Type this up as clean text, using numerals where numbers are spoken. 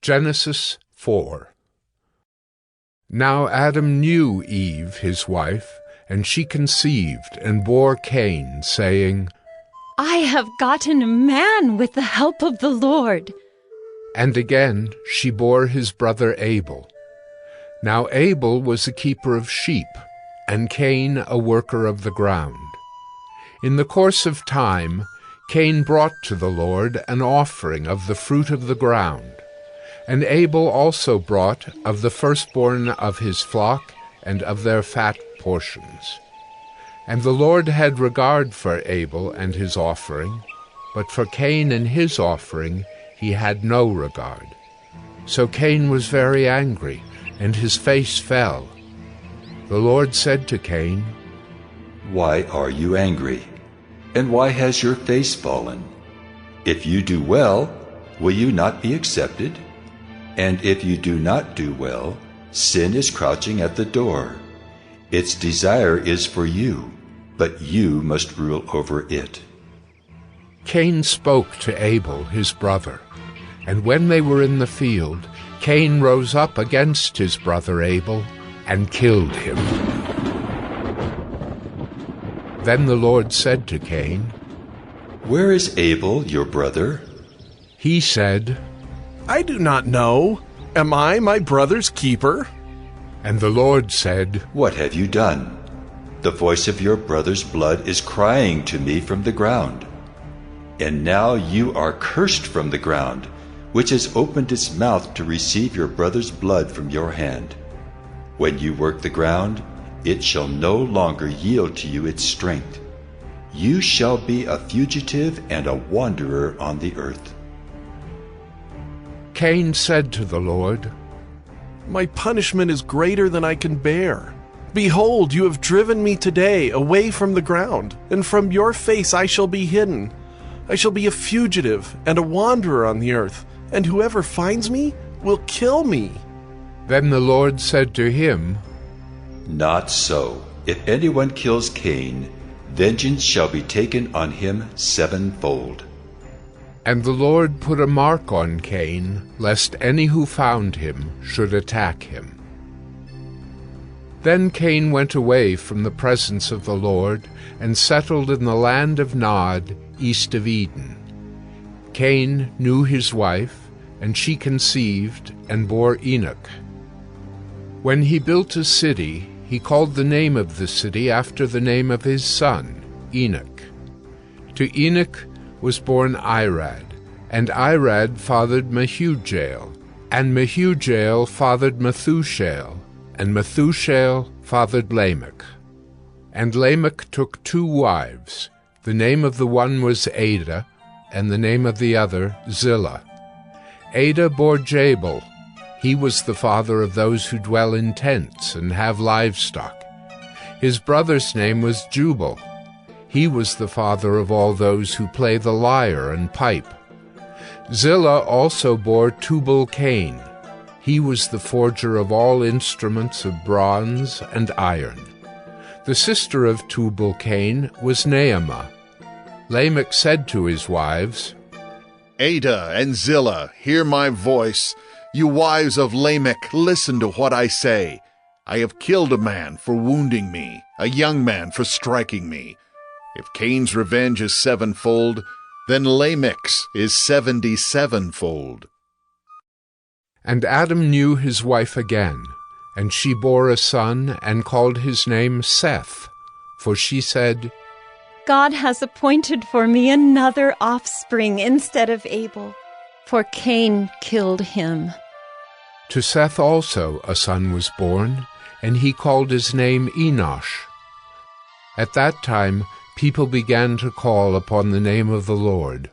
Genesis 4. Now Adam knew Eve, his wife, and she conceived and bore Cain, saying, I have gotten a man with the help of the Lord. And again she bore his brother Abel. Now Abel was a keeper of sheep, and Cain a worker of the ground. In the course of time, Cain brought to the Lord an offering of the fruit of the ground, and Abel also brought of the firstborn of his flock and of their fat portions. And the Lord had regard for Abel and his offering, but for Cain and his offering he had no regard. So Cain was very angry, and his face fell. The Lord said to Cain, Why are you angry? And why has your face fallen? If you do well, will you not be accepted? And if you do not do well, sin is crouching at the door. Its desire is for you, but you must rule over it. Cain spoke to Abel his brother, and when they were in the field, Cain rose up against his brother Abel and killed him. Then the Lord said to Cain, Where is Abel, your brother? He said, I do not know. Am I my brother's keeper? And the Lord said, What have you done? The voice of your brother's blood is crying to me from the ground. And now you are cursed from the ground, which has opened its mouth to receive your brother's blood from your hand. When you work the ground, it shall no longer yield to you its strength. You shall be a fugitive and a wanderer on the earth. Cain said to the Lord, My punishment is greater than I can bear. Behold, you have driven me today away from the ground, and from your face I shall be hidden. I shall be a fugitive and a wanderer on the earth, and whoever finds me will kill me. Then the Lord said to him, Not so. If anyone kills Cain, vengeance shall be taken on him sevenfold. And the Lord put a mark on Cain, lest any who found him should attack him. Then Cain went away from the presence of the Lord, and settled in the land of Nod, east of Eden. Cain knew his wife, and she conceived and bore Enoch. When he built a city, he called the name of the city after the name of his son, Enoch. To Enoch was born Irad, and Irad fathered Mehujael, and Mehujael fathered Methushael, and Methushael fathered Lamech. And Lamech took 2 wives. The name of the one was Ada, and the name of the other Zillah. Ada bore Jabal. He was the father of those who dwell in tents and have livestock. His brother's name was Jubal. He was the father of all those who play the lyre and pipe. Zillah also bore Tubal-Cain. He was the forger of all instruments of bronze and iron. The sister of Tubal-Cain was Naamah. Lamech said to his wives, Ada and Zillah, hear my voice. You wives of Lamech, listen to what I say. I have killed a man for wounding me, a young man for striking me. If Cain's revenge is sevenfold, then Lamech's is 77-fold. And Adam knew his wife again, and she bore a son, and called his name Seth, for she said, God has appointed for me another offspring instead of Abel, for Cain killed him. To Seth also a son was born, and he called his name Enosh. At that time people began to call upon the name of the Lord.